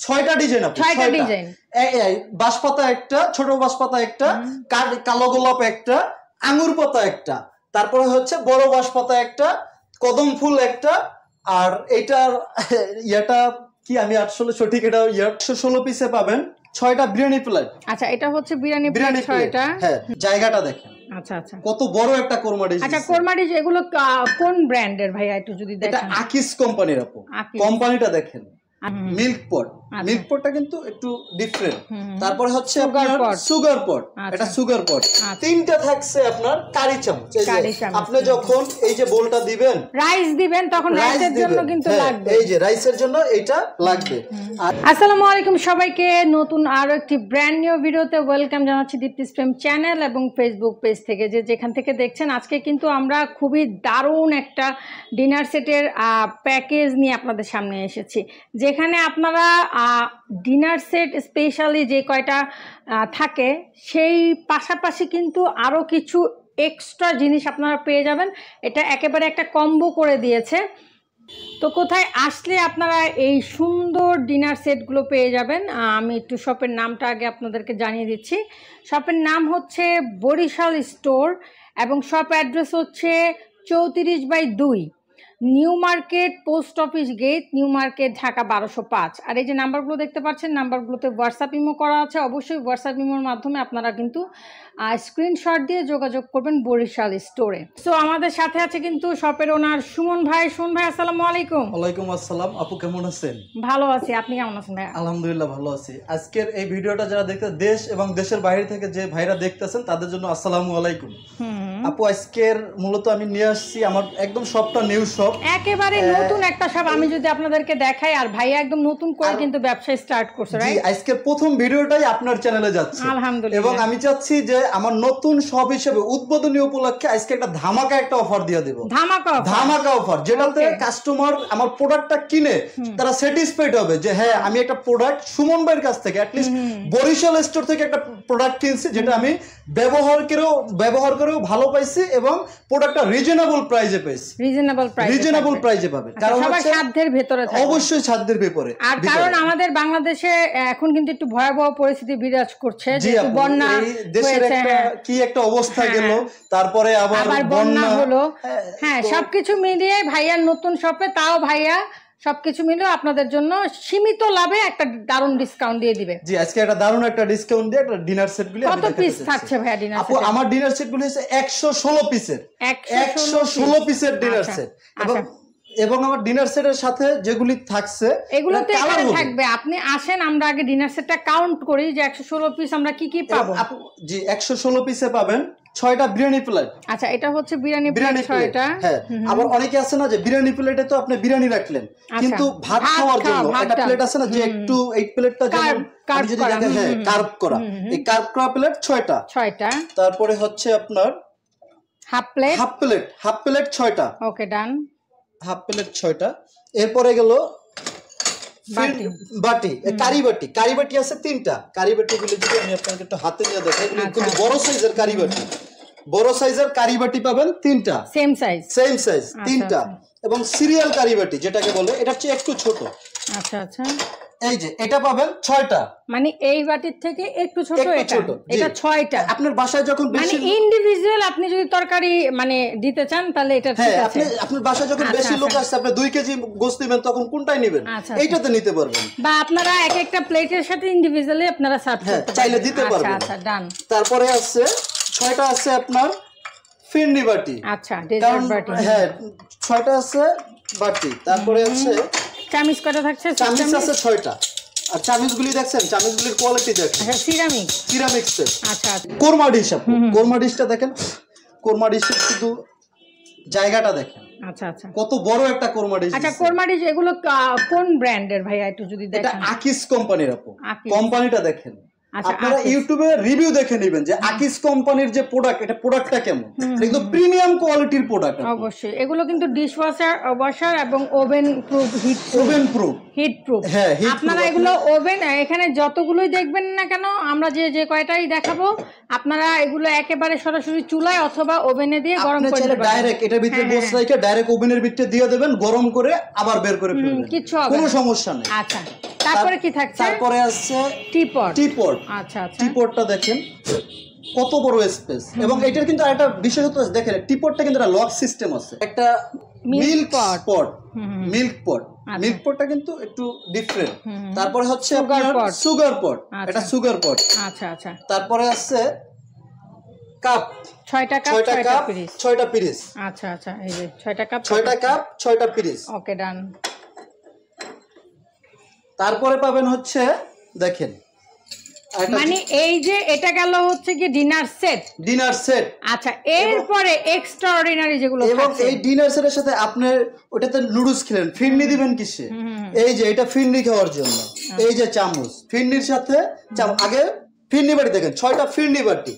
6টা ডিজাইন আছে, 6টা ডিজাইন। বাঁশপাতা একটা, ছোট বাঁশপাতা একটা, কালো গোলাপ একটা, আঙ্গুর পাতা একটা, তারপরে হচ্ছে বড় বাঁশপাতা একটা, কদম ফুল একটা, আর এটার ইয়াটা কি আমি আসলে সঠিক এটা 116 পিসে পাবেন 6টা বিরিয়ানি প্লেট। আচ্ছা, এটা হচ্ছে বিরিয়ানি প্লেট 6টা। হ্যাঁ, জায়গাটা দেখেন। আচ্ছা আচ্ছা, কত বড় একটা কোরমা ডিশ। আচ্ছা, কোরমা ডিশ এগুলো কোন ব্র্যান্ডের ভাইয়া একটু যদি দেখেন? এটা আকিস কোম্পানির আপু। কোম্পানিটা দেখেন, মিল্ক পট। মিল্ক পটটা কিন্তু একটু ডিফারেন্ট। তারপরে হচ্ছে আপনার সুগার পট, এটা সুগার পট। তিনটা থাকছে আপনার কারি চামচ। আপনি যখন এই যে বোলটা দিবেন, রাইস দিবেন, তখন রাইসের জন্য কিন্তু লাগবে, এই যে রাইসের জন্য এটা লাগবে। আসসালামু আলাইকুম সবাইকে, নতুন আরো একটি ব্র্যান্ড নিউ ভিডিওতে ওয়েলকাম জানাচ্ছি দীপ্তিস প্রেম চ্যানেল এবং ফেসবুক পেজ থেকে, যে যেখান থেকে দেখছেন। আজকে কিন্তু আমরা খুবই দারুণ একটা ডিনার সেটের প্যাকেজ নিয়ে আপনাদের সামনে এসেছি, যেখানে আপনারা ডিনার সেট স্পেশালি যে কয়টা থাকে সেই পাশাপাশি কিন্তু আরও কিছু এক্সট্রা জিনিস আপনারা পেয়ে যাবেন। এটা একেবারে একটা কম্বো করে দিয়েছে। তো কোথায় আসলে আপনারা এই সুন্দর ডিনার সেটগুলো পেয়ে যাবেন? আমি একটু শপের নামটা আগে আপনাদেরকে জানিয়ে দিচ্ছি। শপের নাম হচ্ছে বরিশাল স্টোর এবং শপ অ্যাড্রেস হচ্ছে 34/2 new market, post office gate, new market, Dhaka 1205। আর এই যে নাম্বারগুলো দেখতে পাচ্ছেন, নাম্বারগুলোতে হোয়াটসঅ্যাপ ইমো করা আছে। অবশ্যই হোয়াটসঅ্যাপ ইমোর মাধ্যমে আপনারা কিন্তু স্ক্রিনশট দিয়ে যোগাযোগ করবেন বরিশাল স্টোরে। সো আমাদের সাথে আছে কিন্তু শপের ওনার সুমন ভাই। সুমন ভাই, আসসালামু আলাইকুম। ওয়ালাইকুম আসসালাম আপু, কেমন আছেন? ভালো আছি, আপনি কেমন আছেন ভাই? আলহামদুলিল্লাহ ভালো আছি। আজকের এই ভিডিওটা যারা দেখতে দেশ এবং দেশের বাইরে থেকে যে ভাইরা দেখতেছেন তাদের জন্য আসসালামু আলাইকুম। আপু, আজকের মূলত আমি নিয়ে আসছি আমার একদম শপটা নিউ শপ, একেবারে নতুন একটা শপ। আমি যদি আপনাদেরকে দেখাই, আর ভাইয়া একদম নতুন করে কিন্তু ব্যবসা স্টার্ট করছে, রাইট? আজকের প্রথম ভিডিওটাই আপনার চ্যানেলে যাচ্ছে আলহামদুলিল্লাহ। এবং আমি চাচ্ছি যে আমার নতুন শপ হিসেবে উদ্বোধনী উপলক্ষে আজকে একটা ধামাকা একটা অফার দিয়ে দেব। ধামাকা অফার, যেটাতে কাস্টমার আমার প্রোডাক্টটা কিনে তারা স্যাটিসফাইড হবে যে হ্যাঁ, আমি একটা প্রোডাক্ট সুমন ভাইয়ের কাছ থেকে, অ্যাটলিস্ট বরিশাল স্টোর থেকে একটা প্রোডাক্ট কিনছি, যেটা আমি ব্যবহার করেও ভালো পাইছি এবং প্রোডাক্টটা রিজনেবল প্রাইসে পাইছি। রিজনেবল প্রাইসে পাবে, কারণ সবাই সাধ্যের ভিতরে থাকে। অবশ্যই সাধ্যের ভিতরে। আর কারণ আমাদের বাংলাদেশে এখন কিন্তু একটু ভয়াবহ পরিস্থিতি বিরাজ করছে, যেহেতু বন্যা হয়েছে, কি একটা অবস্থা গেল, তারপরে আবার বন্যা হলো। হ্যাঁ, সবকিছু মিলিয়ে ভাইয়ার নতুন শপে, তাও ভাইয়া সবকিছু মিলে আপনাদের জন্য সীমিত লাভে একটা দারুণ ডিসকাউন্ট দিয়ে দিবে। জি, আজকে একটা দারুণ একটা ডিসকাউন্ট দিয়ে একটা ডিনার সেট গুলো কত পিস থাকছে ভাইয়া ডিনার সেট? আপু, আমার ডিনার সেট গুলো হচ্ছে 116 পিসের, 116 পিসের ডিনার সেট। এবং আমার ডিনার সেটের সাথে যেগুলি থাকছে এগুলোতে এখানে থাকবে। আপনি আসেন, আমরা আগে ডিনার সেটটা কাউন্ট করি যে 116 পিস আমরা কি কি পাবো। জি, 116 পিসে পাবেন 6টা বিরিয়ানি প্লেট। আচ্ছা, এটা হচ্ছে বিরিয়ানি প্লেট 6টা। হ্যাঁ, আবার অনেকে আছে না যে বিরিয়ানি প্লেটে তো আপনি বিরিয়ানি রাখলেন, কিন্তু ভাত খাওয়ার জন্য একটা প্লেট আছে না যে একটু এই প্লেটটা যেমন আমি যদি দেখেন, হ্যাঁ, কার্ভ করা, এই কার্ভ করা প্লেট 6টা। তারপরে হচ্ছে আপনার হাফ প্লেট 6টা। ওকে, ডান। হাফ প্লেট 6টা। এরপরে গেল বাটি, কারি বাটি আছে 3টা। কারি বাটি গুলো যদি আমি আপনাকে একটু হাতে নিয়ে দেখাই, এগুলো বড় সাইজের কারি বাটি। বড় সাইজের কারি বাটি পাবেন 3টা, সেম সাইজ 3টা। এবং সিরিয়াল কারি বাটি যেটাকে বলে, এটা হচ্ছে একটু ছোট। আচ্ছা আচ্ছা, এই যে এটা পাবেন 6টা, মানে এই বাটির থেকে একটু ছোট। এটা 6টা। আপনার বাসায় যখন মানে ইন্ডিভিজুয়াল আপনি যদি তরকারি মানে দিতে চান তাহলে এটা ঠিক আছে। আপনার বাসায় যখন বেশি লোক আসছে, আপনি 2 কেজি গোশত নেবেন, তখন কোনটাই নেবেন, এইটাতে নিতে পারবেন। বা আপনারা এক একটা প্লেটের সাথে ইন্ডিভিজুয়ালি আপনারা সার্ভ করতে পারেন, চাইলে দিতে পারবেন। আচ্ছা, ডান। তারপরে আছে 6টা আছে আপনার ফিরনি বাটি। আচ্ছা, ডেজার্ট বাটি। হ্যাঁ, 6টা আছে বাটি। তারপরে আছে চামচ। কয়টা থাকছে? চামচ আছে 6টা। আর চামচগুলি দেখছেন, চামচগুলির কোয়ালিটি দেখেন। আচ্ছা, সিরামিক্সের। আচ্ছা, কোরমা ডিশ। কোরমা ডিশটা দেখেন, কোরমা ডিশের শুধু জায়গাটা দেখেন। আচ্ছা আচ্ছা, কত বড় একটা কোরমা ডিশ। আচ্ছা, কোরমা ডিশ এগুলো কোন ব্র্যান্ডের ভাইয়া একটু যদি দেখেন? এটা আকিস কোম্পানির আপু। কোম্পানিটা দেখেন, আপনারা ইউটিউবে রিভিউ দেখে নেবেন যে আকিস কোম্পানির যে প্রোডাক্ট, এটা প্রোডাক্টটা কেমন। একদম প্রিমিয়াম কোয়ালিটির প্রোডাক্ট। অবশ্যই এগুলো কিন্তু ডিশ ওয়াশার এবং ওভেন প্রুফ, হিট প্রুফ। হ্যাঁ, আপনারা এগুলো ওভেন এখানে যতগুলোই দেখবেন না কেন, আমরা যে কয়টাই দেখাবো, আপনারা এগুলো একেবারে সরাসরি চুলায় অথবা ওভেনে দিয়ে গরম করে নেবেন। ডাইরেক্ট এটার ভিতরে গোস রাইখে ডাইরেক্ট ওভেনের ভিতরে দিয়ে দেবেন, গরম করে আবার বের করে ফেলবেন, কিছু হবে কোনো সমস্যা নেই। আচ্ছা, তারপরে কি থাকছে? তারপরে আছে টিপট। আচ্ছা, টিপটটা দেখেন কত বড় স্পেস, এবং এটার কিন্তু আরেকটা বিশেষত্ব আছে, দেখেন টিপটটা কিন্তু একটা লক সিস্টেম আছে, একটা মিল্ক পট। মিল্ক পটটা কিন্তু একটু ডিফারেন্ট। তারপরে হচ্ছে আপনার সুগার পট, এটা সুগার পট। আচ্ছা। তারপরে আছে কাপ, 6টা কাপ 6টা পিরিচ। আচ্ছা, এই যে 6টা কাপ 6টা পিরিচ। ওকে, ডান। তারপরে পাবেন হচ্ছে দেখেন, মানে এই যে এটা গেল হচ্ছে কি ডিনার সেট। আচ্ছা, এরপরে এক্সট্রা অর্ডিনারি যেগুলো এবং এই ডিনার সেটের সাথে আপনি ওটাতে নুডলস খেলেন, ফিরনি দিবেন কিসে? এই যে এটা ফিরনি খাওয়ার জন্য, এই যে চামচ, ফিরনির সাথে আগে ফিরনি বাটি দেখেন, 6টা ফিরনি বাটি।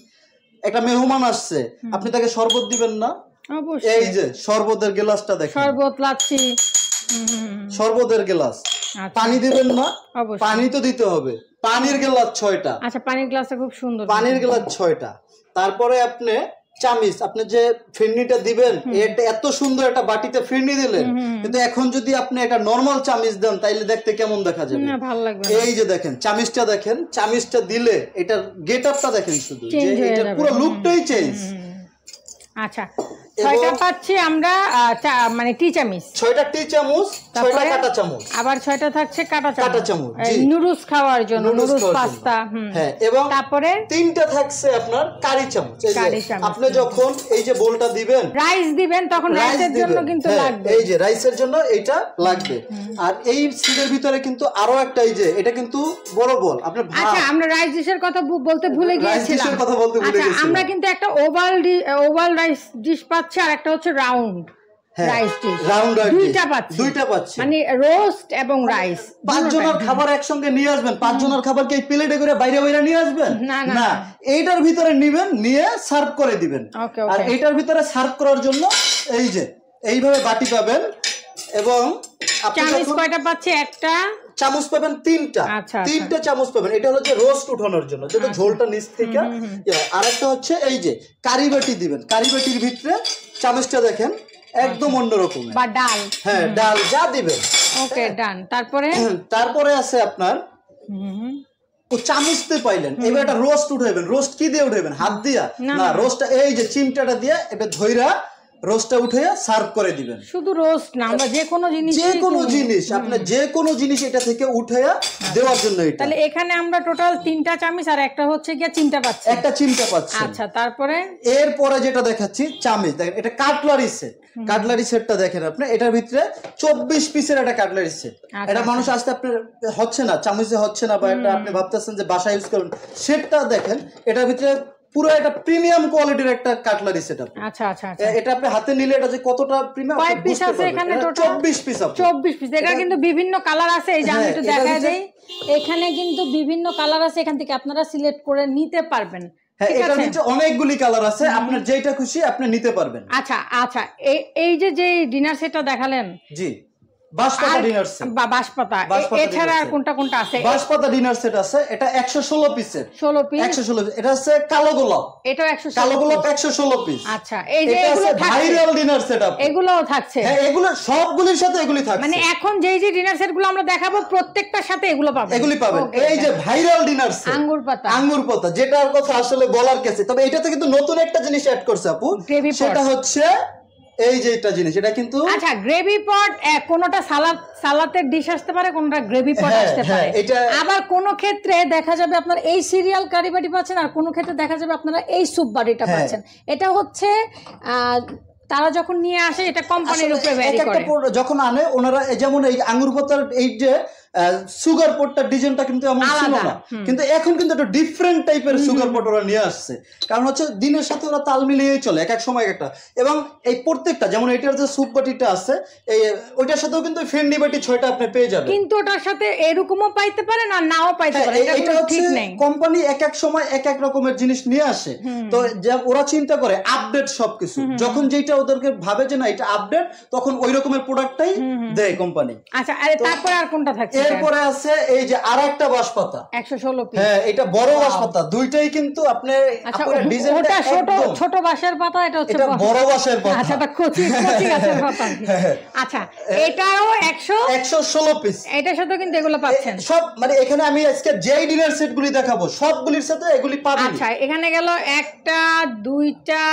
একটা মেহমান আসছে, আপনি তাকে শরবত দিবেন না? অবশ্যই। এই যে শরবতের গ্লাসটা দেখেন, শরবত, লাচ্ছি, শরবতের গ্লাস। পানি দিবেন না? পানি তো দিতে হবে। পানির গ্লাস 6টা। আচ্ছা, পানির গ্লাসটা খুব সুন্দর, পানির গ্লাস 6টা। তারপরে আপনি চামিচ, আপনি যে ফিরনিটা দিবেন, এটা এত সুন্দর একটা বাটিতে ফিরনি দিলেন, কিন্তু এখন যদি আপনি একটা নরমাল চামিচ দেন তাইলে দেখতে কেমন দেখা যাবে? না, ভালো লাগবে। এই যে দেখেন চামিচটা দেখেন, চামিচটা দিলে এটার গেটআপটা দেখেন, শুধু যে এটা পুরো লুকটাই চেঞ্জ। আচ্ছা, 6টা পাচ্ছি আমরা, মানে টি চামচ, 6টা টি চামচ, 6টা কাঁটা চামচ, আবার 6টা থাকছে কাঁটা চামচ নুডলস খাওয়ার জন্য, নুডলস পাস্তা। হ্যাঁ, এবং তারপরে 3টা থাকছে আপনার কারি চামচ। আপনি যখন এই যে বোলটা দিবেন, রাইস দিবেন, তখন রাইসের জন্য কিন্তু লাগবে, এই যে রাইসের জন্য এটা লাগবে। আর এই সিলের ভিতরে কিন্তু আরো একটা, এই যে এটা কিন্তু বড় বল। আপনি আচ্ছা, আমরা রাইস ডিশের কথা বলতে ভুলে গিয়েছিলাম। আচ্ছা, আমরা কিন্তু একটা ওভাল রাইস ডিশ পাচ্ছি, আর একটা হচ্ছে রাউন্ড রাইস ডিশ। দুইটা পাচ্ছি, মানে রোস্ট এবং রাইস। 5 জনের খাবার একসঙ্গে নিয়ে আসবেন। 5 জনের খাবার কি প্লেটে করে বাইরে নিয়ে আসবেন? না, এইটার ভিতরে নিবেন, নিয়ে সার্ভ করে দিবেন। আর এইটার ভিতরে সার্ভ করার জন্য এই যে এইভাবে বাটি পাবেন, এবং চামচ কয়টা পাচ্ছি? একটা চামচ পাবেন 3টা চামচ পাবেন। এটা হলো যে রোস্ট উঠানোর জন্য, যেটা ঝোলটা নিচ থেকে। আর একটা হচ্ছে এই যে কারি বাটি দিবেন, কারি বাটির ভিতরে চামচটা দেখেন একদম অন্যরকম, বা ডাল, হ্যাঁ ডাল যা দিবেন। ওকে, ডান। তারপরে আছে আপনার ও চামচতে পাইলেন, এবার একটা রোস্ট উঠাইবেন। রোস্ট কি দিয়ে উঠাইবেন? হাত দিয়া না, রোস্টটা এই যে চিমটাটা দিয়ে এটা ধইরা রোস্টটা উঠাইয়া সার্ভ করে দিবেন। শুধু রোস্ট না, আমরা যে কোনো জিনিস আপনি যে কোনো জিনিস এটা থেকে উঠাইয়া দেওয়ার জন্য এটা। তাহলে এখানে আমরা টোটাল 3টা চামচ, আর একটা হচ্ছে গিয়ে চিমটা পাচ্ছি, একটা চিমটা পাচ্ছি। আচ্ছা, তারপরে এরপরে যেটা দেখাচ্ছি চামচ, দেখেন এটা কাটলারি সেট। কাটলারি সেটটা দেখেন আপনি, এটার ভিতরে 24 পিসের একটা কাটলারি সেট। এটা মানুষ আসতে আপনার হচ্ছে না, চামচে হচ্ছে না, বা এটা আপনি ভাবতেছেন যে বাসায় ইউজ করুন, সেটটা দেখেন এটার ভিতরে পুরো একটা প্রিমিয়াম কোয়ালিটির একটা কাটলারি সেটআপ। আচ্ছা, এটা আপনি হাতে নিলে এটা যে কতটা প্রিমিয়াম, কয় পিস আছে এখানে? টোটাল 24 পিস আছে। 24 পিস। এটা কিন্তু বিভিন্ন কালার আছে, এই যে আমি একটু দেখায় দেই, এখানে কিন্তু বিভিন্ন কালার আছে, এখান থেকে আপনারা সিলেক্ট করে নিতে পারবেন। হ্যাঁ, এটার ভিতরে অনেকগুলি কালার আছে, আপনার যেটা খুশি আপনি নিতে পারবেন। আচ্ছা, এই যে ডিনার সেটটা দেখালেন, জি, বাঁশপাতা ডিনার সেট বা বাঁশপাতা, এছাড়া আর কোনটা আছে? বাঁশপাতা ডিনার সেট আছে, এটা 116 পিসের। 16 পিস, 116। এটা আছে কালো গোলাপ, এটাও 116। কালো গোলাপ 116 পিস। আচ্ছা, এই যে এগুলো থাকছে ভাইরাল ডিনার সেটআপ, এগুলোও থাকছে। হ্যাঁ, এগুলো সবগুলোর সাথে এগুলি থাকছে। মানে এখন যে ডিনার সেটগুলো আমরা দেখাবো, প্রত্যেকটার সাথে এগুলো পাবেন। এই যে ভাইরাল ডিনার সেট আঙ্গুর পাতা, যেটার কথা আসলে বলার কাছে। তবে এটাতে কিন্তু নতুন একটা জিনিস অ্যাড করছে আপু, সেটা হচ্ছে এই যে একটা জিনিস, এটা কিন্তু আচ্ছা গ্রেভি পট, কোনটা সালাতের ডিশ আসতে পারে, কোনটা গ্রেভি পট আসতে পারে। আবার কোন ক্ষেত্রে দেখা যাবে আপনার এই সিরিয়াল কারি বাটি পাচ্ছেন, আর কোন ক্ষেত্রে দেখা যাবে আপনারা এই স্যুপ বাটিটা পাচ্ছেন। এটা হচ্ছে তারা যখন নিয়ে আসে, এটা কোম্পানির উপরে ভ্যারি করে। যখন আনে ওনারা, যেমন এই আঙ্গুর পাতার এই যে সুগার পটটা ডিজাইনটা কিন্তু এমন ছিল না, কিন্তু এখন কিন্তু একটা ডিফারেন্ট টাইপের সুগার পট ওরা নিয়ে আসছে। কারণ হচ্ছে দিনের সাথে ওরা তাল মিলিয়েই চলে, এক এক সময় একটা। এবং এই প্রত্যেকটা যেমন এটার যে সুপ বাটিটা আছে, এই ওইটার সাথেও কিন্তু ফেন্ডি বাটি 6টা আপনি পেয়ে যাবেন, কিন্তু ওটার সাথে এরকমও পাইতে পারে না, নাও পাইতে পারে। এটা হচ্ছে কোম্পানি এক এক সময় এক এক রকমের জিনিস নিয়ে আসে। তো ওরা চিন্তা করে আপডেট সবকিছু, যখন যেটা ওদেরকে ভাবে যে না এটা আপডেট, তখন ওই রকমের প্রোডাক্টটাই দেয় কোম্পানি। আচ্ছা, আরে তারপরে আর কোনটা থাকছে? এরপরে আছে এই যে আরেকটা বাঁশপাতা 116 পিস। হ্যাঁ, এটা বড় বাঁশপাতা, দুইটাই কিন্তু আপনার ডিজাইনটা ছোট বাঁশের পাতা, এটা হচ্ছে বড় বাঁশের পাতা। আচ্ছা, এটা কচি গাছের পাতা। আচ্ছা, এটাও 116 পিস। এটার সাথে কিন্তু এগুলো পাচ্ছেন সব, মানে এখানে আমি আজকে যেই ডিনার সেট গুলি দেখাবো সবগুলির সাথে এগুলি পাবেন। আচ্ছা, এখানে গেল 1টা 2টা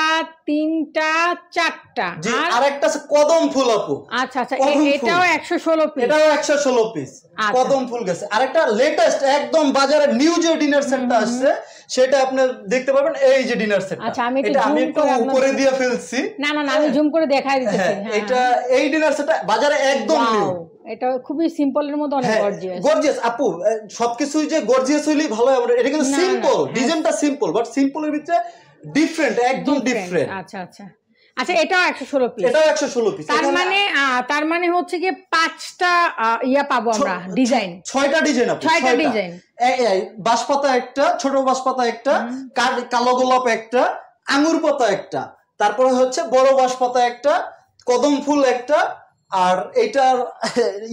3টা 4টা, আর একটা আছে কদম ফুল আপু। আচ্ছা, এটাও 116 পিস। এটাও 116 পিস কদম ফুল গেছে। আরেকটা লেটেস্ট একদম বাজারে নিউ যে ডিনার সেটটা আসছে, সেটা আপনি দেখতে পাবেন, এই যে ডিনার সেটটা। আচ্ছা, আমি একটু উপরে দিয়ে ফেলছি। না আমি জুম করে দেখাই দিতেছি। এটা এই ডিনার সেটটা বাজারে একদম নিউ। এটা খুবই সিম্পলের মধ্যে অনেক গর্জিয়াস। গর্জিয়াস আপু, সবকিছুই যে গর্জিয়াস হইলেই ভালো হবে এটা কিন্তু সিম্পল, ডিজাইনটা সিম্পল, বাট সিম্পলের ভিতরে ডিফারেন্ট, একদম ডিফারেন্ট। আচ্ছা, এটাও 116 পিস। এটাও 116 পিস। তার মানে হচ্ছে কি 5টা ইয়া পাবো আমরা, ডিজাইন 6টা ডিজাইন আপু, 6টা ডিজাইন। বাঁশপাতা একটা, ছোট বাঁশপাতা একটা, কালো গোলাপ একটা, আঙ্গুর পাতা একটা, তারপরে হচ্ছে বড় বাঁশপাতা একটা, কদম ফুল একটা, আর এইটার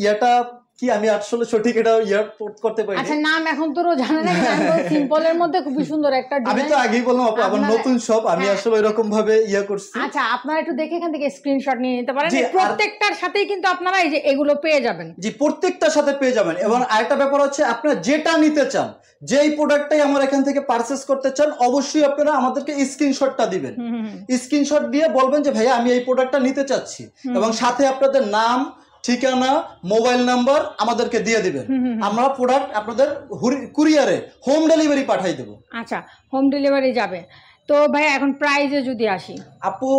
ইয়াটা কি আমি আসলে সঠিক এটা করতে পারি। আচ্ছা, নাম এখন তো জানা নাই, সিম্পলের মধ্যে খুবই সুন্দর একটা ডিজাইন। আমি তো আগেই বললাম আপু, আমার নতুন শপ, আমি আসলে এরকম ভাবে করছি। আচ্ছা, আপনারা একটু দেখে এখান থেকে স্ক্রিনশট নিয়ে নিতে পারেন। প্রত্যেকটার সাথেই কিন্তু আপনারা এই যে এগুলো পেয়ে যাবেন। জি, প্রত্যেকটার সাথে পেয়ে যাবেন। এবং আরেকটা ব্যাপার হচ্ছে, আপনারা যেটা নিতে চান, যেই প্রোডাক্টটাই আমার এখান থেকে পারচেজ করতে চান, অবশ্যই আপনারা আমাদেরকে স্ক্রিনশটটা দিবেন। স্ক্রিনশট দিয়ে বলবেন যে ভাইয়া আমি এই প্রোডাক্টটা নিতে চাচ্ছি, এবং সাথে আপনাদের নাম, ঠিকানা, মোবাইল নাম্বার আমাদেরকে দিয়ে দিবেন। আমরা প্রোডাক্ট আপনাদের কুরিয়ারে হোম ডেলিভারি পাঠাই দেব। আচ্ছা, হোম ডেলিভারি যাবে তো ভাই। এখন প্রাইসে যদি আসি আপু,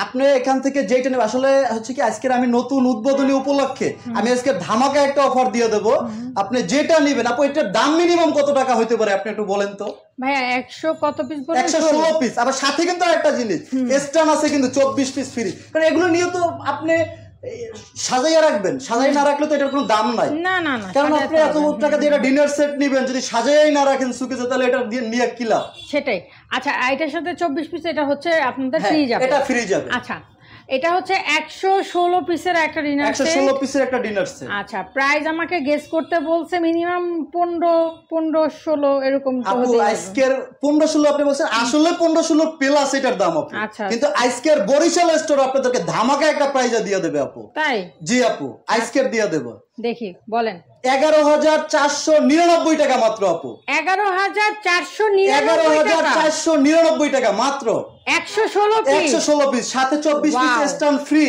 আপনি এখান থেকে যেটা নেবেন, আসলে হচ্ছে কি আজকের আমি নতুন উদ্বোধনী উপলক্ষে আমি আজকে ধামাকা একটা অফার দিয়ে দেবো। আপনি যেটা নেবেন আপু, এটার দাম মিনিমাম কত টাকা হইতে পারে আপনি একটু বলেন তো ভাইয়া? 100 কত পিস? 116 পিস। আবার সাথে কিন্তু আরেকটা জিনিস এক্সট্রা আছে, কিন্তু 24 পিস ফ্রি। কারণ এগুলো নিয়ে তো আপনি সাজাইয়া রাখবেন, সাজাই না রাখলে তো এটার কোনো দাম নাই। না, কারণ আপনি এত টাকা দিয়ে ডিনার সেট নিবেন, যদি সাজাই না রাখেন সুকেসে, তাহলে এটা দিয়ে নিয়ে কি লাভ? সেটাই। আচ্ছা, এটার সাথে 24 পিস, এটা হচ্ছে আপনাদের ফ্রি যাবে। এটা ফ্রি যাবে। আচ্ছা, এটা হচ্ছে 116 পিসের একটা ডিনার সেট। 116 পিসের একটা ডিনার সেট। আচ্ছা, প্রাইস আমাকে গেস করতে বলছে মিনিমাম 15-16 এরকম তো হতে পারে। আজকের 15-16 আপনি বলছেন, আসলে 15-16 প্লাস এটার দাম আপু। কিন্তু আজকের বরিশাল স্টোর আপনাদেরকে ধামাকা একটা প্রাইজে দিয়ে দেবে আপু। তাই? জি আপু, আজকের দিয়ে দেব। দেখি বলেন। 11,499 টাকা মাত্র আপু। 11,499 টাকা মাত্র। 116 পিস, সাথে 24 পিস স্ট্যান্ড ফ্রি।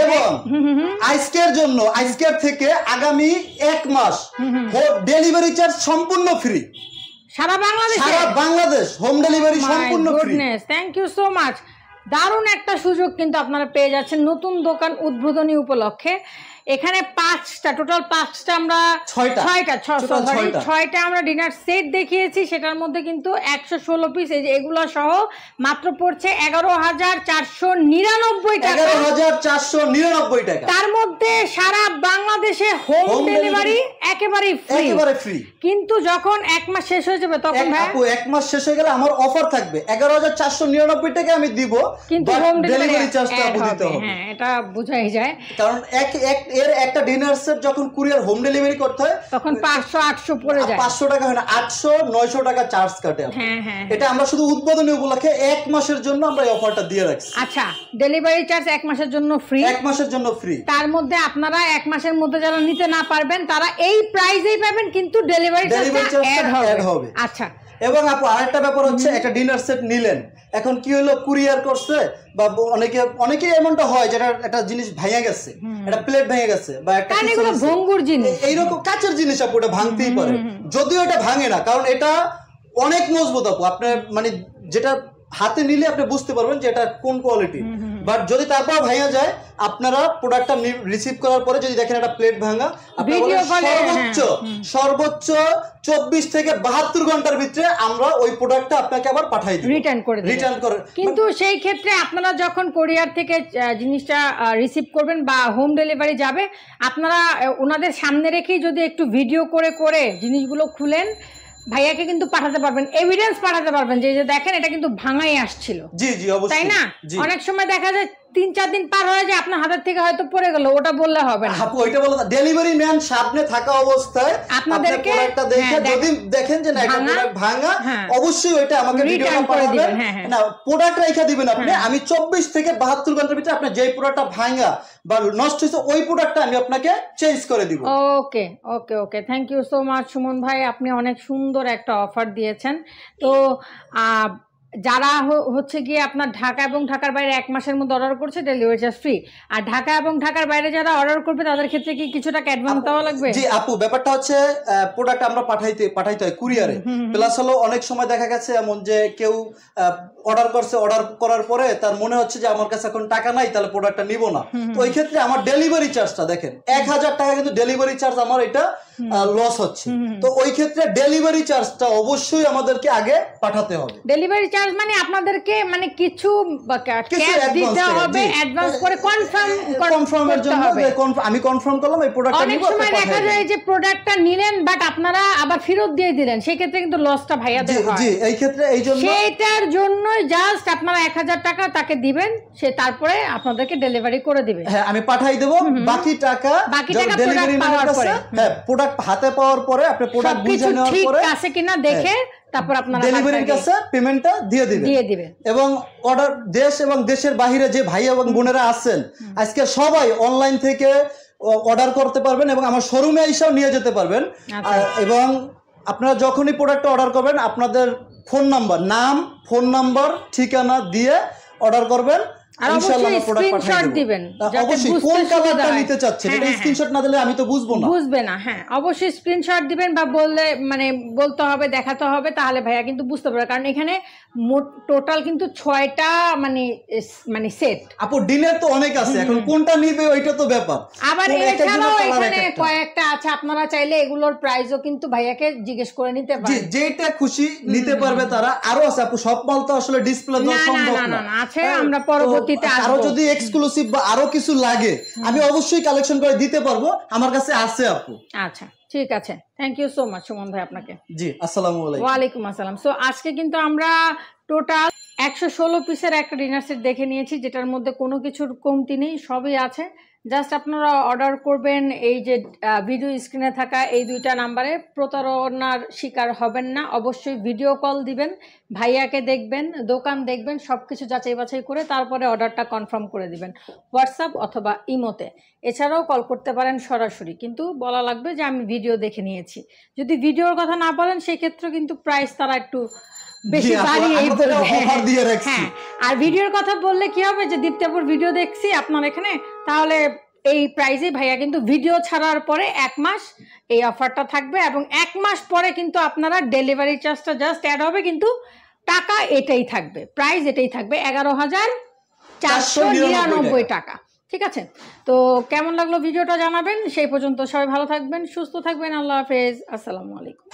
এবং আজকের থেকে আগামী 1 মাস ডেলিভারি চার্জ সম্পূর্ণ ফ্রি। সারা বাংলাদেশ হোম ডেলিভারি সম্পূর্ণ free. Thank you so much. দারুণ একটা সুযোগ কিন্তু আপনারা পেয়ে যাচ্ছেন নতুন দোকান উদ্বোধনী উপলক্ষে। এখানে 5টা, টোটাল 5টা, আমরা 6টা আমরা ডিনার সেট দেখিয়েছি। সেটার মধ্যে কিন্তু 116 পিস এগুলো সহ মাত্র পড়ছে 11,499 টাকা। 11,499 টাকা। তার মধ্যে সারা বাংলাদেশে হোম ডেলিভারি একেবারে ফ্রি। কিন্তু যখন 1 মাস শেষ হয়ে যাবে তখন আপু 1 মাস শেষ হয়ে গেলে আমার অফার থাকবে 11,499 টাকা আমি দিব, কিন্তু হোম ডেলিভারি চার্জটা আপু দিতে হবে। হ্যাঁ, এটা বোঝাই যায়। কারণ এর একটা ডিনার সেট যখন কুরিয়ার হোম ডেলিভারি করতে হয় তখন 500-800 পড়ে যায়। 500 টাকা হয় না, 800-900 টাকা চার্জ কাটে। হ্যাঁ, এটা আমরা শুধু উদ্বোধনী উপলক্ষে 1 মাসের জন্য আমরা এই অফারটা দিয়ে রাখছি। আচ্ছা, ডেলিভারি চার্জ 1 মাসের জন্য ফ্রি। 1 মাসের জন্য ফ্রি। তার মধ্যে আপনারা 1 মাসের মধ্যে যারা নিতে না পারবেন তারা এই প্রাইসেই পাবেন, কিন্তু ডেলিভারি চার্জটা অ্যাড হবে। আচ্ছা, এবং আপু আরেকটা ব্যাপার হচ্ছে, একটা ডিনার সেট নিলেন, এখন কি হলো, কুরিয়ার করছে বা অনেকে এমনটা হয় যেটা একটা জিনিস ভেঙে গেছে, একটা প্লেট ভেঙে গেছে বা একটা ভঙ্গুর জিনিস, এইরকম কাঁচের জিনিস আপু, এটা ভাঙতেই পারে। যদিও এটা ভাঙে না, কারণ এটা অনেক মজবুত আপু। আপনার মানে যেটা হাতে নিলে আপনি বুঝতে পারবেন যে এটা কোন কোয়ালিটি। বাট যদি তারপর ভাঙা যায় আপনারা প্রোডাক্টটা রিসিভ করার পরে যদি দেখেন একটা প্লেট ভাঙা, সর্বোচ্চ 24 থেকে 72 ঘন্টার ভিতরে আমরা ওই প্রোডাক্টটা আপনাকে আবার পাঠাই দিব, রিটার্ন করে। কিন্তু সেই ক্ষেত্রে আপনারা যখন কোরিয়ার থেকে জিনিসটা রিসিভ করবেন বা হোম ডেলিভারি যাবে, আপনারা ওনাদের সামনে রেখেই যদি একটু ভিডিও করে জিনিসগুলো খুলেন, ভাইয়াকে কিন্তু পাঠাতে পারবেন, এভিডেন্স পাঠাতে পারবেন যে দেখেন এটা কিন্তু ভাঙাই আসছিল। জি জি অবশ্যই, তাই না? অনেক সময় দেখা যায় 3-4 দিন পার হয়ে যায় আপনার হাতের থেকে হয়তো পড়ে গেল, ওটা বললে হবে না। আপু ওইটা বলতে ডেলিভারি ম্যান সামনে থাকা অবস্থায় আপনাদেরকে প্রোডাক্টটা দেখে যদি দেখেন যে না এটা প্রোডাক্ট ভাঙা, অবশ্যই ওইটা আমাকে ভিডিওটা পাঠাবেন না, প্রোডাক্ট রেখে দিবেন আপনি। আমি 24 থেকে 72 ঘন্টার ভিতরে আপনি যেই প্রোডাক্টটা ভাঙা বা নষ্ট হয়েছে ওই প্রোডাক্টটা আমি আপনাকে চেঞ্জ করে দিব। Okay okay okay, thank you so much Suman ভাই, আপনি অনেক সুন্দর একটা অফার দিয়েছেন। তো যারা হচ্ছে গিয়ে আপনার ঢাকা এবং ঢাকার বাইরে 1 মাসের মধ্যে অর্ডার করছে, ডেলিভারি চার্জ ফ্রি। আর ঢাকা এবং ঢাকার বাইরে যারা অর্ডার করবে তাদের ক্ষেত্রে কি কিছু টাকা অ্যাডভান্স দেওয়া লাগবে? জি আপু, ব্যাপারটা হচ্ছে প্রোডাক্ট আমরা পাঠাইতে হয় কুরিয়ারে, প্লাস হলো অনেক সময় দেখা গেছে এমন যে কেউ অর্ডার করছে, অর্ডার করার পরে তার মনে হচ্ছে যে আমার কাছে এখন টাকা নাই, তাহলে প্রোডাক্টটা নিব না। তো ওই ক্ষেত্রে আমার ডেলিভারি চার্জটা দেখেন 1000 টাকা কিন্তু ডেলিভারি চার্জ আমার এটা লস হচ্ছে। তো ওই ক্ষেত্রে ডেলিভারি চার্জটা অবশ্যই আমাদেরকে আগে পাঠাতে হবে। ডেলিভারি চার্জ মানে আপনাদেরকে মানে কিছু ক্যাশ দিতে হবে, অ্যাডভান্স করে কনফার্মের জন্য আমি কনফার্ম করলাম এই প্রোডাক্টটা নিব। অনেক সময় দেখা যায় যে প্রোডাক্টটা নিলেন বাট আপনারা আবার ফেরত দিয়ে দিলেন, সেই ক্ষেত্রে কিন্তু লসটা ভাইয়াদের হয়। জি এই ক্ষেত্রে সেইটার জন্যই জাস্ট আপনারা 1000 টাকা তাকে দিবেন, সে তারপরে আপনাদেরকে ডেলিভারি করে দিবে। হ্যাঁ আমি পাঠাই দেব, বাকি টাকা ডেলিভারি ম্যানের কাছে, হ্যাঁ প্রোডাক্ট হাতে পাওয়ার পরে আপনি প্রোডাক্ট বুঝে নেওয়ার পরে ঠিক আছে কিনা দেখে তারপর আপনারা ডেলিভারির কাছে পেমেন্টটা দিয়ে দিবেন। এবং অর্ডার দেশ এবং দেশের বাইরে যে ভাই এবং বোনেরা আছেন আজকে সবাই অনলাইন থেকে অর্ডার করতে পারবেন এবং আমার শোরুমে এসেও নিয়ে যেতে পারবেন। এবং আপনারা যখনই প্রোডাক্টটা অর্ডার করবেন আপনাদের ফোন নাম্বার, নাম, ফোন নাম্বার, ঠিকানা দিয়ে অর্ডার করবেন। আর অবশ্যই স্ক্রিনশট দিবেন, অবশ্যই কোন কালারটা নিতে চাচ্ছেন এটা স্ক্রিনশট না দিলে আমি তো বুঝবে না। হ্যাঁ অবশ্যই স্ক্রিনশট দিবেন বা বললে মানে বলতে হবে, দেখাতে হবে, তাহলে ভাইয়া কিন্তু বুঝতে পারবে। কারণ এখানে টোটাল কিন্তু 6টা মানে সেট। আপু ডিনের তো অনেক আছে, এখন কোনটা নিবে ওইটা তো ব্যাপার। আবার এছাড়াও এখানে কয়েকটা আছে, আপনারা চাইলে এগুলোর প্রাইসও কিন্তু ভাইয়াকে জিজ্ঞেস করে নিতে পারেন, যেটা খুশি নিতে পারবে তারা। আরো আছে আপু, সব মাল তো আসলে ডিসপ্লে দেওয়া সম্ভব না। আছে, আমরা পরবর্তীতে আরো যদি এক্সক্লুসিভ বা আরো কিছু লাগে আমি অবশ্যই কালেকশন করে দিতে পারবো, আমার কাছে আছে আপু। আচ্ছা ঠিক আছে, thank you so much Suman ভাই আপনাকে। জি আসসালামু আলাইকুম। ওয়ালাইকুম আসসালাম। সো আজকে কিন্তু আমরা টোটাল 116 পিসের একটা ডিনার সেট দেখে নিয়েছি, যেটার মধ্যে কোনো কিছুর কমতি নেই, সবই আছে। জাস্ট আপনারা অর্ডার করবেন, এই যে ভিডিও স্ক্রিনে থাকা এই 2টা নাম্বারে। প্রতারণার শিকার হবেন না, অবশ্যই ভিডিও কল দিবেন, ভাইয়াকে দেখবেন, দোকান দেখবেন, সব কিছু যাচাই বাছাই করে তারপরে অর্ডারটা কনফার্ম করে দিবেন হোয়াটসঅ্যাপ অথবা ইমোতে। এছাড়াও কল করতে পারেন সরাসরি, কিন্তু বলা লাগবে যে আমি ভিডিও দেখে নিয়েছি। যদি ভিডিওর কথা না বলেন সেক্ষেত্রে কিন্তু প্রাইস তারা একটু বেশি বাড়িয়েই বলবে। হ্যাঁ, আর ভিডিওর কথা বললে কি হবে যে দীপ্তাপুর ভিডিও দেখছি আপনার এখানে, তাহলে এই প্রাইসে ভাইয়া কিন্তু ভিডিও ছাড়ার পরে 1 মাস এই অফারটা থাকবে, এবং 1 মাস পরে কিন্তু আপনারা ডেলিভারি চার্জটা জাস্ট অ্যাড হবে, কিন্তু টাকা এটাই থাকবে, প্রাইস এটাই থাকবে 11,499 টাকা। ঠিক আছে, তো কেমন লাগলো ভিডিওটা জানাবেন। সেই পর্যন্ত সবাই ভালো থাকবেন, সুস্থ থাকবেন, আল্লাহ হাফেজ, আসসালামু আলাইকুম।